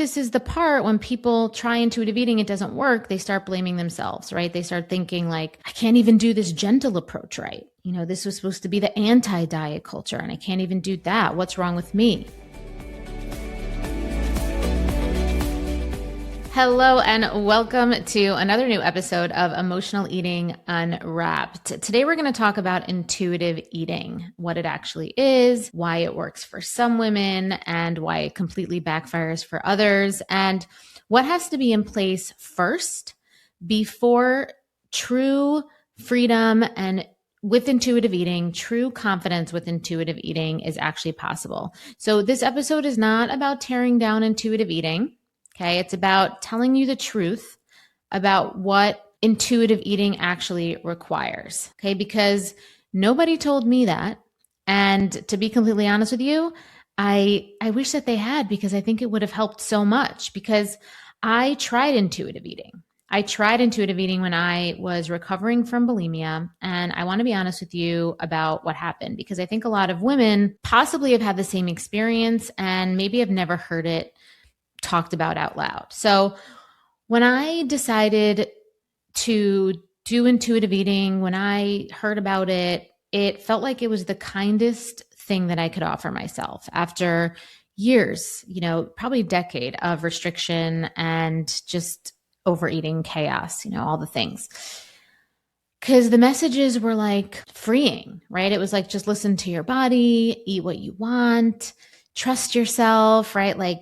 This is the part when people try intuitive eating, it doesn't work. They start blaming themselves, right? They start thinking like, I can't even do this gentle approach right. This was supposed to be the anti-diet culture and I can't even do that. What's wrong with me? Hello and welcome to another new episode of Emotional Eating Unwrapped. Today we're going to talk about intuitive eating, what it actually is, why it works for some women, and why it completely backfires for others, and what has to be in place first before true freedom and with intuitive eating, true confidence with intuitive eating is actually possible. So this episode is not about tearing down intuitive eating. Okay, it's about telling you the truth about what intuitive eating actually requires. Okay, because nobody told me that. And to be completely honest with you, I wish that they had, because I think it would have helped so much, because I tried intuitive eating. I tried intuitive eating when I was recovering from bulimia. And I want to be honest with you about what happened, because I think a lot of women possibly have had the same experience and maybe have never heard it talked about out loud. So when I decided to do intuitive eating, when I heard about it, it felt like it was the kindest thing that I could offer myself after years, probably a decade of restriction and just overeating chaos, all the things. Because the messages were like freeing, right? It was like, just listen to your body, eat what you want, trust yourself, right? Like,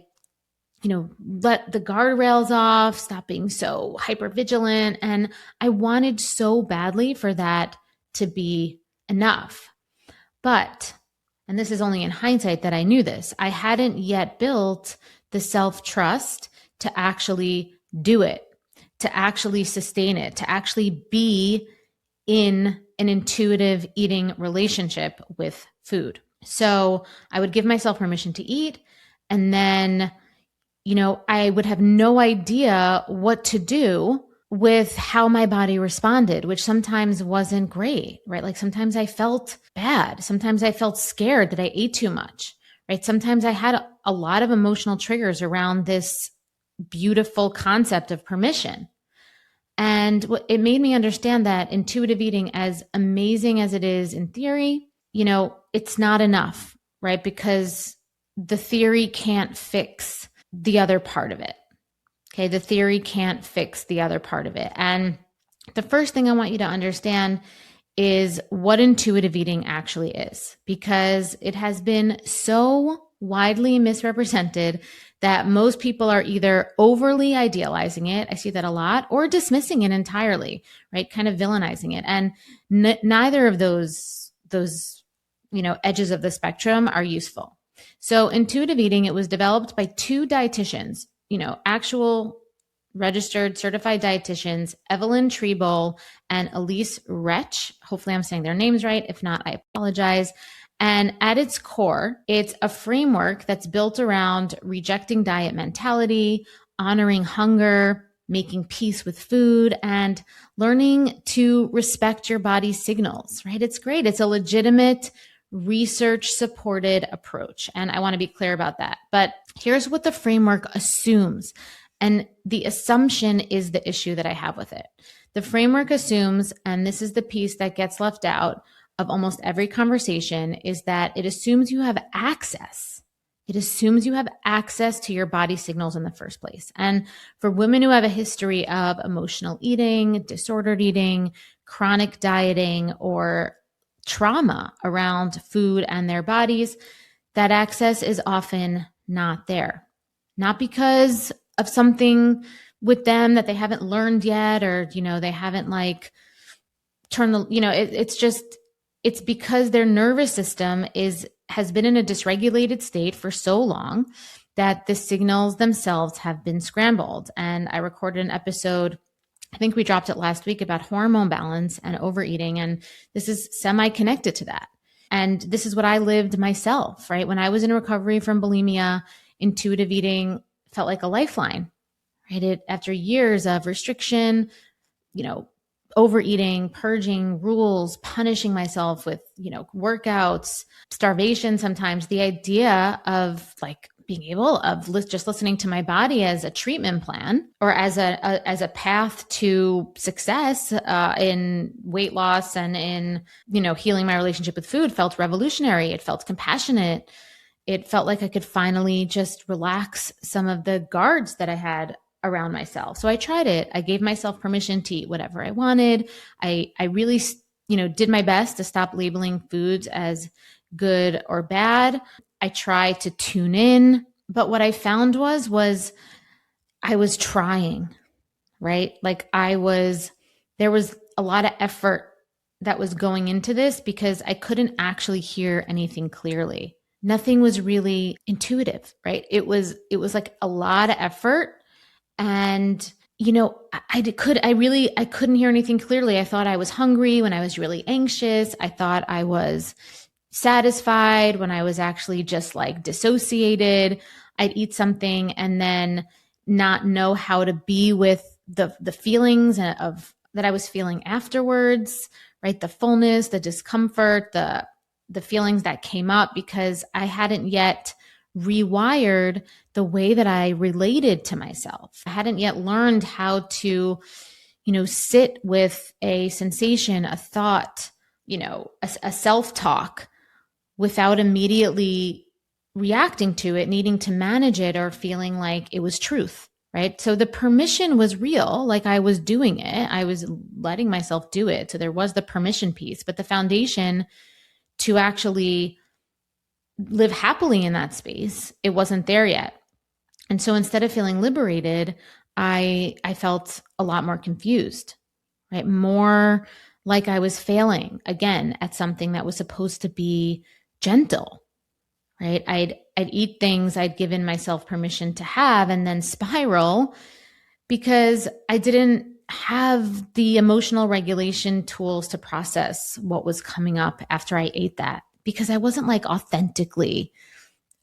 let the guardrails off, stop being so hypervigilant. And I wanted so badly for that to be enough. But, and this is only in hindsight that I knew this, I hadn't yet built the self-trust to actually do it, to actually sustain it, to actually be in an intuitive eating relationship with food. So I would give myself permission to eat, and then I would have no idea what to do with how my body responded, which sometimes wasn't great, right? Like sometimes I felt bad. Sometimes I felt scared that I ate too much, right? Sometimes I had a lot of emotional triggers around this beautiful concept of permission. And it made me understand that intuitive eating, as amazing as it is in theory, it's not enough, right? Because the theory can't fix the other part of it. Okay. The theory can't fix the other part of it. And the first thing I want you to understand is what intuitive eating actually is, because it has been so widely misrepresented that most people are either overly idealizing it, I see that a lot, or dismissing it entirely, right? Kind of villainizing it. And neither of those edges of the spectrum are useful. So intuitive eating, it was developed by two dietitians, actual registered certified dietitians, Evelyn Treble and Elise Retch. Hopefully I'm saying their names right. If not, I apologize. And at its core, it's a framework that's built around rejecting diet mentality, honoring hunger, making peace with food, and learning to respect your body's signals, right? It's great. It's a legitimate research-supported approach. And I want to be clear about that. But here's what the framework assumes. And the assumption is the issue that I have with it. The framework assumes, and this is the piece that gets left out of almost every conversation, is that it assumes you have access. It assumes you have access to your body signals in the first place. And for women who have a history of emotional eating, disordered eating, chronic dieting, or trauma around food and their bodies, that access is often not there. Not because of something with them that they haven't learned yet, or, they haven't turned the, it's because their nervous system has been in a dysregulated state for so long that the signals themselves have been scrambled. And I recorded an episode, I think we dropped it last week, about hormone balance and overeating. And this is semi-connected to that. And this is what I lived myself, right? When I was in recovery from bulimia, intuitive eating felt like a lifeline, right? After years of restriction, overeating, purging, rules, punishing myself with, workouts, starvation sometimes, the idea of being able of just listening to my body as a treatment plan or as a path to success in weight loss and in, healing my relationship with food felt revolutionary. It felt compassionate. It felt like I could finally just relax some of the guards that I had around myself. So I tried it. I gave myself permission to eat whatever I wanted. I really, did my best to stop labeling foods as good or bad. I tried to tune in, but what I found was I was trying, right? Like there was a lot of effort that was going into this because I couldn't actually hear anything clearly. Nothing was really intuitive, right? It was like a lot of effort. And, I couldn't hear anything clearly. I thought I was hungry when I was really anxious. I thought I was satisfied when I was actually just like dissociated. I'd eat something and then not know how to be with the feelings of that I was feeling afterwards, right? The fullness, the discomfort, the feelings that came up because I hadn't yet rewired the way that I related to myself. I hadn't yet learned how to, sit with a sensation, a thought, a self-talk without immediately reacting to it, needing to manage it or feeling like it was truth, right? So the permission was real, like I was doing it. I was letting myself do it. So there was the permission piece, but the foundation to actually live happily in that space, it wasn't there yet. And so instead of feeling liberated, I felt a lot more confused, right? More like I was failing again at something that was supposed to be gentle, right? I'd eat things I'd given myself permission to have and then spiral because I didn't have the emotional regulation tools to process what was coming up after I ate that because I wasn't like authentically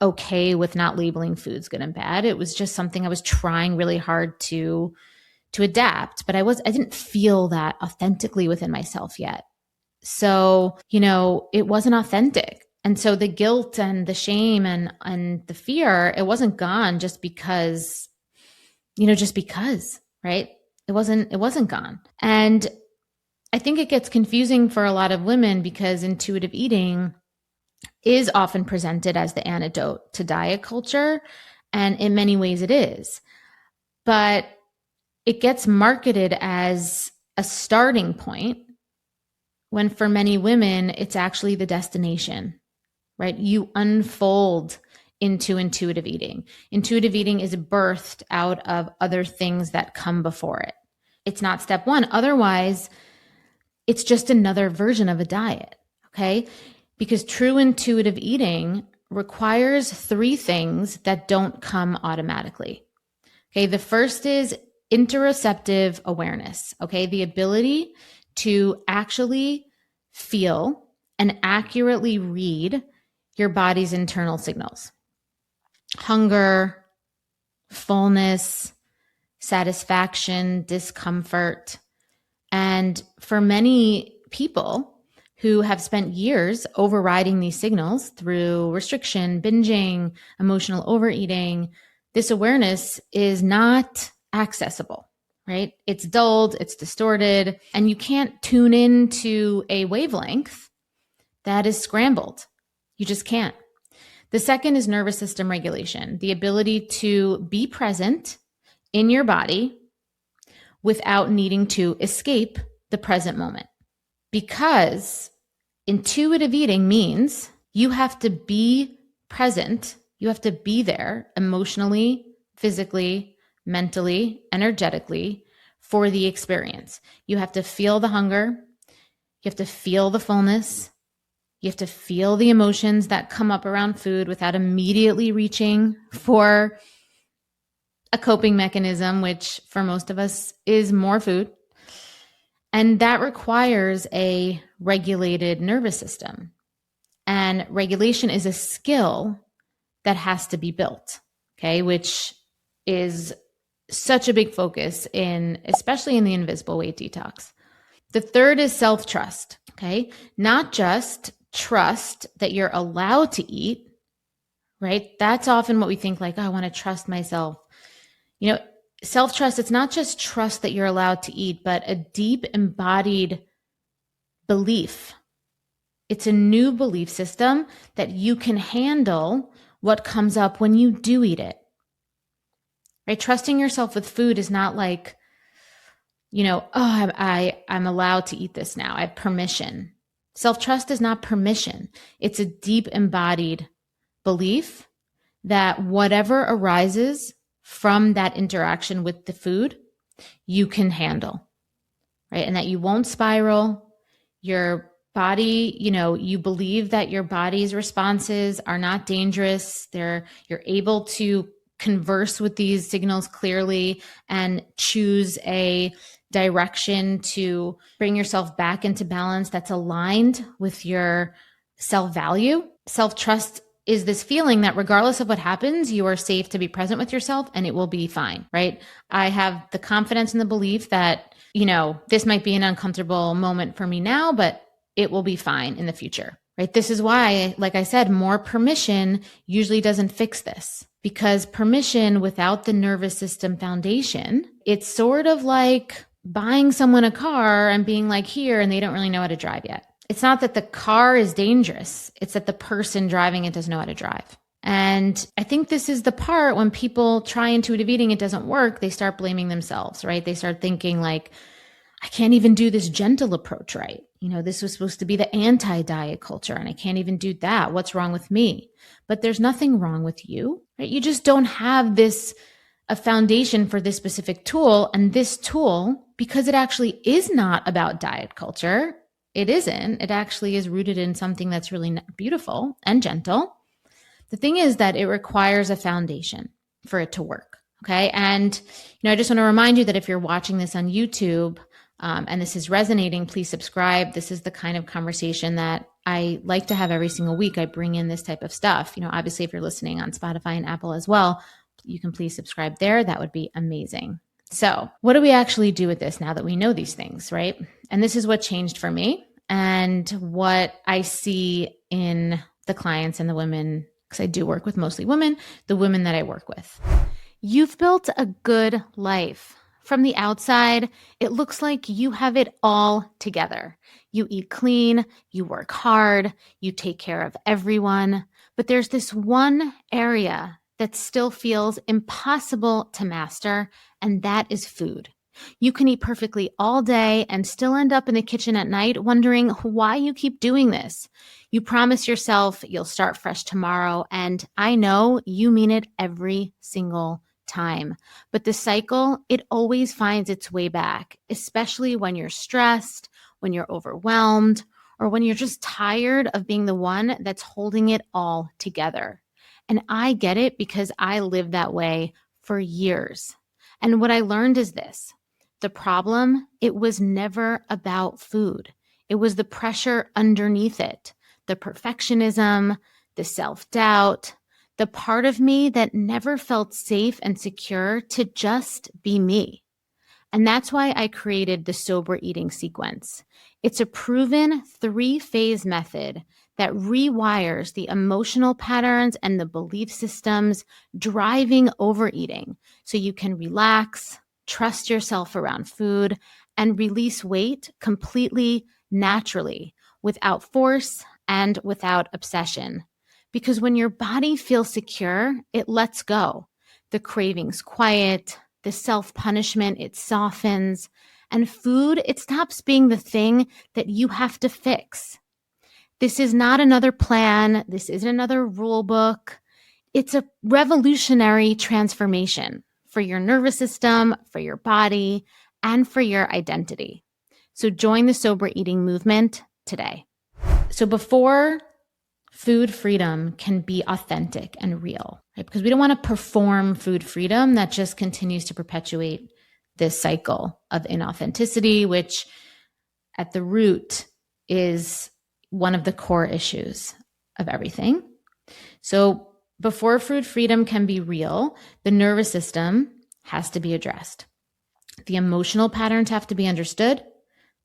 okay with not labeling foods good and bad. It was just something I was trying really hard to adapt, but I didn't feel that authentically within myself yet. So, it wasn't authentic. And so the guilt and the shame and the fear, it wasn't gone just because, right? It wasn't gone. And I think it gets confusing for a lot of women because intuitive eating is often presented as the antidote to diet culture. And in many ways it is. But it gets marketed as a starting point when for many women, it's actually the destination, right? You unfold into intuitive eating. Intuitive eating is birthed out of other things that come before it. It's not step one. Otherwise, it's just another version of a diet, okay? Because true intuitive eating requires three things that don't come automatically. Okay, the first is interoceptive awareness, okay? The ability to actually feel and accurately read your body's internal signals. Hunger, fullness, satisfaction, discomfort. And for many people who have spent years overriding these signals through restriction, binging, emotional overeating, this awareness is not accessible, right? It's dulled, it's distorted, and you can't tune into a wavelength that is scrambled. You just can't. The second is nervous system regulation, the ability to be present in your body without needing to escape the present moment. Because intuitive eating means you have to be present, you have to be there emotionally, physically, mentally, energetically for the experience. You have to feel the hunger, you have to feel the fullness, you have to feel the emotions that come up around food without immediately reaching for a coping mechanism, which for most of us is more food. And that requires a regulated nervous system. And regulation is a skill that has to be built, okay, which is such a big focus especially in the invisible weight detox. The third is self-trust, okay? Not just trust that you're allowed to eat, right? That's often what we think like, oh, I want to trust myself. Self-trust, it's not just trust that you're allowed to eat, but a deep embodied belief. It's a new belief system that you can handle what comes up when you do eat it. Right? Trusting yourself with food is not like, I'm allowed to eat this now. I have permission. Self-trust is not permission. It's a deep embodied belief that whatever arises from that interaction with the food, you can handle, right? And that you won't spiral. Your body, you believe that your body's responses are not dangerous. You're able to converse with these signals clearly and choose a direction to bring yourself back into balance that's aligned with your self-value. Self-trust is this feeling that regardless of what happens, you are safe to be present with yourself and it will be fine, right? I have the confidence and the belief that, this might be an uncomfortable moment for me now, but it will be fine in the future, right? This is why, like I said, more permission usually doesn't fix this, because permission without the nervous system foundation, it's sort of like buying someone a car and being like, here, and they don't really know how to drive yet. It's not that the car is dangerous. It's that the person driving it doesn't know how to drive. And I think this is the part when people try intuitive eating, it doesn't work. They start blaming themselves, right? They start thinking like, I can't even do this gentle approach right. This was supposed to be the anti-diet culture and I can't even do that. What's wrong with me? But there's nothing wrong with you, right? You just don't have a foundation for this specific tool. And this tool, because it actually is not about diet culture, it isn't. It actually is rooted in something that's really beautiful and gentle. The thing is that it requires a foundation for it to work. Okay. And, I just want to remind you that if you're watching this on YouTube, and this is resonating, please subscribe. This is the kind of conversation that I like to have every single week. I bring in this type of stuff. Obviously, if you're listening on Spotify and Apple as well, you can please subscribe there. That would be amazing. So what do we actually do with this now that we know these things, right? And this is what changed for me and what I see in the clients and the women, because I do work with mostly women, the women that I work with. You've built a good life. From the outside, it looks like you have it all together. You eat clean, you work hard, you take care of everyone, but there's this one area that still feels impossible to master, and that is food. You can eat perfectly all day and still end up in the kitchen at night wondering why you keep doing this. You promise yourself you'll start fresh tomorrow, and I know you mean it every single time. But the cycle, it always finds its way back, especially when you're stressed, when you're overwhelmed, or when you're just tired of being the one that's holding it all together. And I get it because I lived that way for years. And what I learned is this: the problem, it was never about food. It was the pressure underneath it, the perfectionism, the self-doubt, the part of me that never felt safe and secure to just be me. And that's why I created the sober eating sequence. It's a proven 3-phase method that rewires the emotional patterns and the belief systems driving overeating so you can relax, trust yourself around food, and release weight completely naturally, without force and without obsession. Because when your body feels secure, it lets go. The cravings quiet, the self-punishment, it softens, and food, it stops being the thing that you have to fix. This is not another plan. This isn't another rule book. It's a revolutionary transformation for your nervous system, for your body, and for your identity. So join the sober eating movement today. So before food freedom can be authentic and real, right? Because we don't want to perform food freedom that just continues to perpetuate this cycle of inauthenticity, which at the root is one of the core issues of everything. So before food freedom can be real, the nervous system has to be addressed. The emotional patterns have to be understood,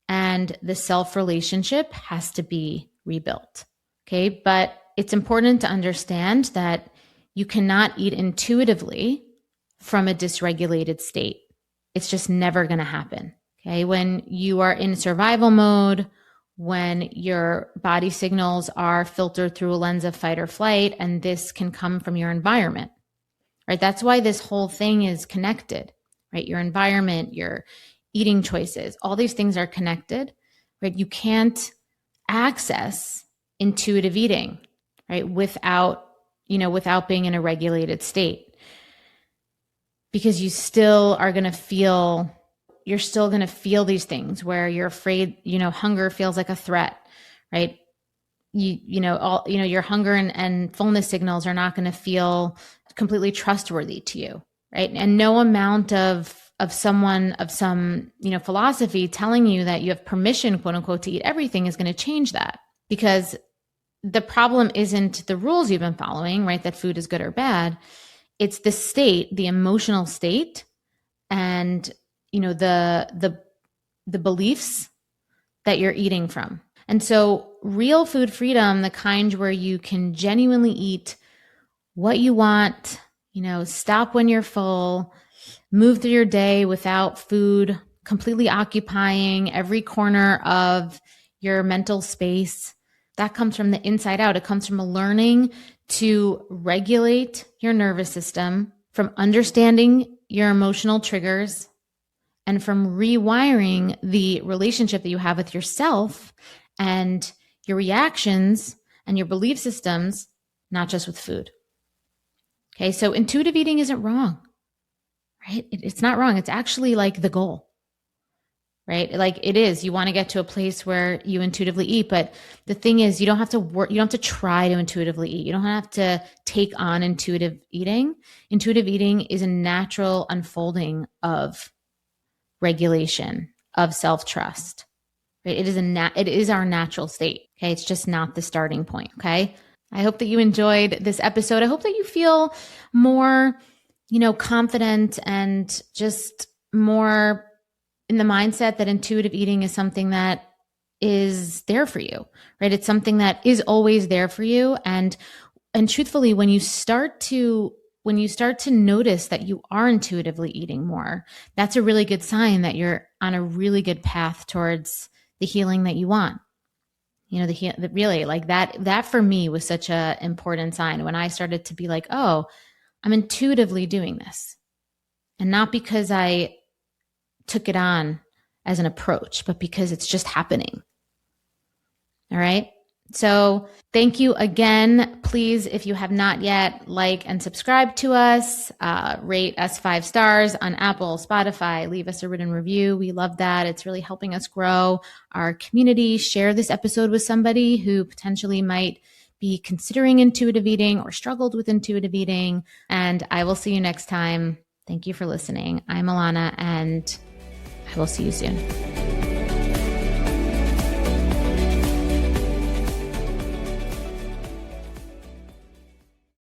and the self-relationship has to be rebuilt. Okay, but it's important to understand that You cannot eat intuitively from a dysregulated state. It's just never going to happen. Okay. When you are in survival mode, when your body signals are filtered through a lens of fight or flight, and this can come from your environment, right? That's why this whole thing is connected, right? Your environment, your eating choices, all these things are connected, right? You can't access intuitive eating, right? Without being in a regulated state, because you're still going to feel these things where you're afraid, hunger feels like a threat, right? Your hunger and fullness signals are not going to feel completely trustworthy to you, right? And no amount of some philosophy telling you that you have permission, quote unquote, to eat everything is going to change that, because the problem isn't the rules you've been following, right? That food is good or bad. It's the state, the emotional state, and the beliefs that you're eating from. And so real food freedom, the kind where you can genuinely eat what you want, stop when you're full, move through your day without food completely occupying every corner of your mental space, that comes from the inside out. It comes from learning to regulate your nervous system, from understanding your emotional triggers, and from rewiring the relationship that you have with yourself and your reactions and your belief systems, not just with food. Okay, so intuitive eating isn't wrong, right? It's not wrong. It's actually like the goal, right? Like it is. You want to get to a place where you intuitively eat, but the thing is, you don't have to work. You don't have to try to intuitively eat. You don't have to take on intuitive eating. Intuitive eating is a natural unfolding of regulation, of self-trust, right? It is our natural state. Okay. It's just not the starting point. Okay. I hope that you enjoyed this episode. I hope that you feel more, confident and just more in the mindset that intuitive eating is something that is there for you, right? It's something that is always there for you. And truthfully, when you start to notice that you are intuitively eating more, that's a really good sign that you're on a really good path towards the healing that you want. Really, like that for me was such a important sign when I started to be like, oh, I'm intuitively doing this. And not because I took it on as an approach, but because it's just happening. All right. So thank you again. Please, if you have not yet, like and subscribe to us, rate us 5 stars on Apple, Spotify, leave us a written review. We love that. It's really helping us grow our community. Share this episode with somebody who potentially might be considering intuitive eating or struggled with intuitive eating. And I will see you next time. Thank you for listening. I'm Alana, and I will see you soon.